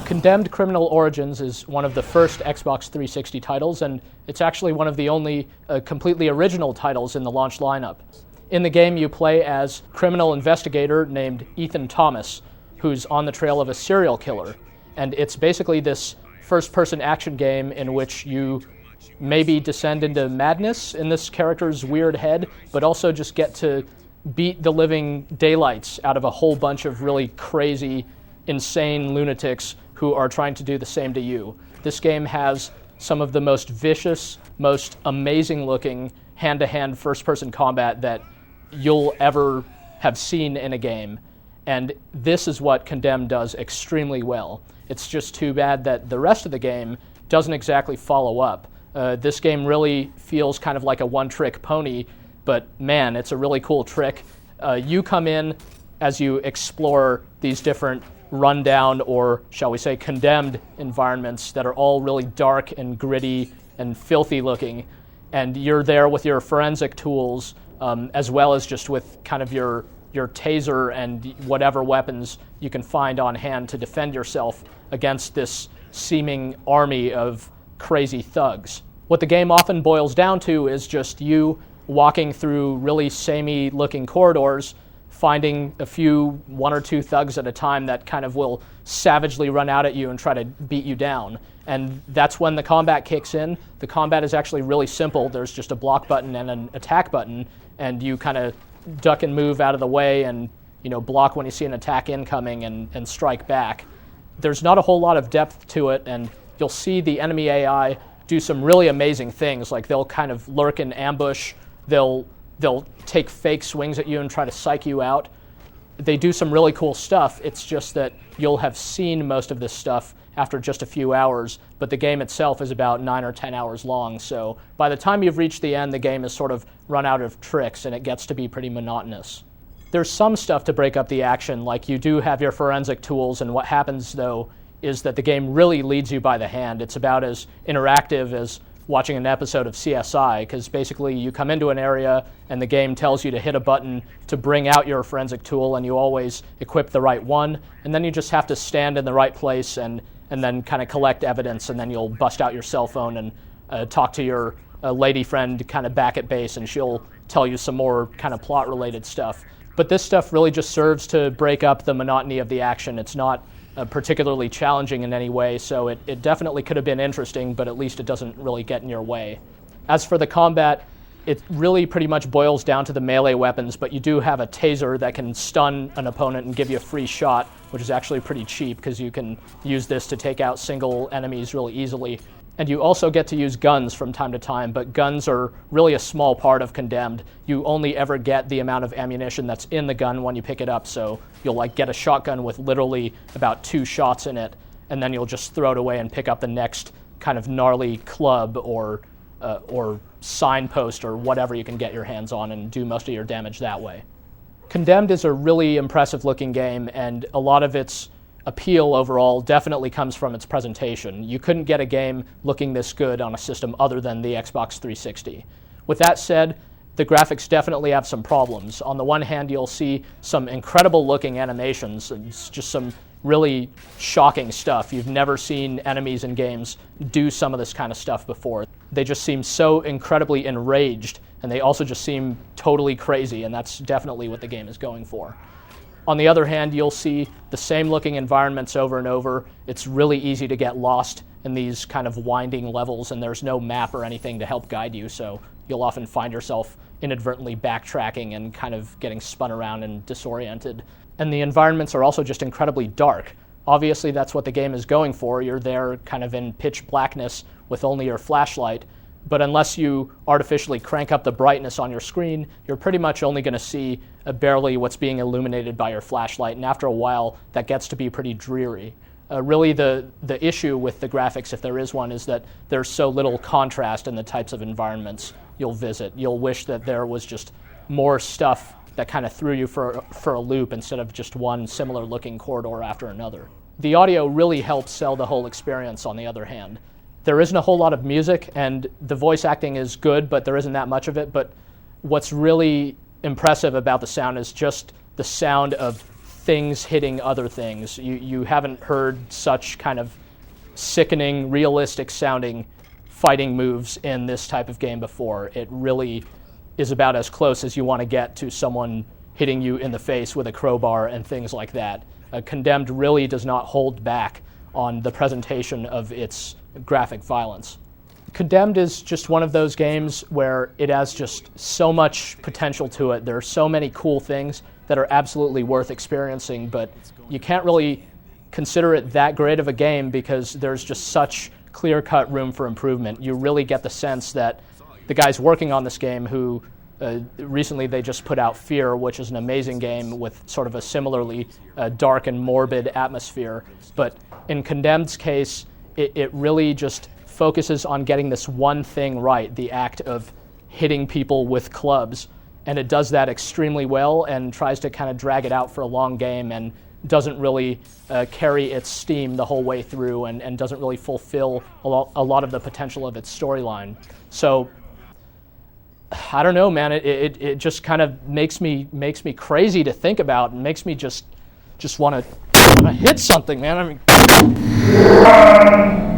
Condemned Criminal Origins is one of the first Xbox 360 titles, and it's actually one of the only completely original titles in the launch lineup. In the game, you play as a criminal investigator named Ethan Thomas, who's on the trail of a serial killer. And it's basically this first-person action game in which you maybe descend into madness in this character's weird head, but also just get to beat the living daylights out of a whole bunch of really crazy, insane lunatics who are trying to do the same to you. This game has some of the most vicious, most amazing-looking hand-to-hand first-person combat that you'll ever have seen in a game. And this is what Condemned does extremely well. It's just too bad that the rest of the game doesn't exactly follow up. This game really feels kind of like a one-trick pony, but man, it's a really cool trick. You come in as you explore these different rundown, or shall we say condemned environments that are all really dark and gritty and filthy looking, and you're there with your forensic tools as well as just with kind of your taser and whatever weapons you can find on hand to defend yourself against this seeming army of crazy thugs. What the game often boils down to is just you walking through really samey looking corridors, finding one or two thugs at a time that kind of will savagely run out at you and try to beat you down. And that's when the combat kicks in. The combat is actually really simple. There's just a block button and an attack button, and you kind of duck and move out of the way and block when you see an attack incoming and strike back. There's not a whole lot of depth to it, and you'll see the enemy AI do some really amazing things. Like they'll kind of lurk in ambush, they'll take fake swings at you and try to psych you out. They do some really cool stuff. It's just that you'll have seen most of this stuff after just a few hours, but the game itself is about 9 or 10 hours long, so by the time you've reached the end, the game has sort of run out of tricks and it gets to be pretty monotonous. There's some stuff to break up the action, like you do have your forensic tools, and what happens though is that the game really leads you by the hand. It's about as interactive as watching an episode of CSI, because basically you come into an area and the game tells you to hit a button to bring out your forensic tool, and you always equip the right one, and then you just have to stand in the right place and then kind of collect evidence, and then you'll bust out your cell phone and talk to your lady friend kind of back at base, and she'll tell you some more kind of plot-related stuff. But this stuff really just serves to break up the monotony of the action. It's not particularly challenging in any way, so it definitely could have been interesting, but at least it doesn't really get in your way. As for the combat, it really pretty much boils down to the melee weapons, but you do have a taser that can stun an opponent and give you a free shot, which is actually pretty cheap because you can use this to take out single enemies really easily. And you also get to use guns from time to time, but guns are really a small part of Condemned. You only ever get the amount of ammunition that's in the gun when you pick it up, so you'll get a shotgun with literally about 2 shots in it, and then you'll just throw it away and pick up the next kind of gnarly club or signpost or whatever you can get your hands on and do most of your damage that way. Condemned is a really impressive looking game, and a lot of its appeal overall definitely comes from its presentation. You couldn't get a game looking this good on a system other than the Xbox 360. With that said, the graphics definitely have some problems. On the one hand, you'll see some incredible looking animations. It's just some really shocking stuff. You've never seen enemies in games do some of this kind of stuff before. They just seem so incredibly enraged, and they also just seem totally crazy, and that's definitely what the game is going for. On the other hand, you'll see the same looking environments over and over. It's really easy to get lost in these kind of winding levels, and there's no map or anything to help guide you, so you'll often find yourself inadvertently backtracking and kind of getting spun around and disoriented. And the environments are also just incredibly dark. Obviously, that's what the game is going for. You're there kind of in pitch blackness with only your flashlight, but unless you artificially crank up the brightness on your screen, you're pretty much only going to see barely what's being illuminated by your flashlight, and after a while, that gets to be pretty dreary. Really, the issue with the graphics, if there is one, is that there's so little contrast in the types of environments you'll visit. You'll wish that there was just more stuff that kind of threw you for a loop instead of just one similar-looking corridor after another. The audio really helps sell the whole experience, on the other hand. There isn't a whole lot of music, and the voice acting is good, but there isn't that much of it. But what's really impressive about the sound is just the sound of things hitting other things. You haven't heard such kind of sickening, realistic sounding fighting moves in this type of game before. It really is about as close as you want to get to someone hitting you in the face with a crowbar and things like that. Condemned really does not hold back on the presentation of its graphic violence. Condemned is just one of those games where it has just so much potential to it. There are so many cool things that are absolutely worth experiencing, but you can't really consider it that great of a game because there's just such clear-cut room for improvement. You really get the sense that the guys working on this game who recently they just put out Fear, which is an amazing game with sort of a similarly dark and morbid atmosphere. But in Condemned's case, it really just focuses on getting this one thing right, the act of hitting people with clubs. And it does that extremely well and tries to kind of drag it out for a long game and doesn't really carry its steam the whole way through and doesn't really fulfill a lot of the potential of its storyline. So I don't know, man. It just kind of makes me crazy to think about, and makes me just want to hit something, man. I mean.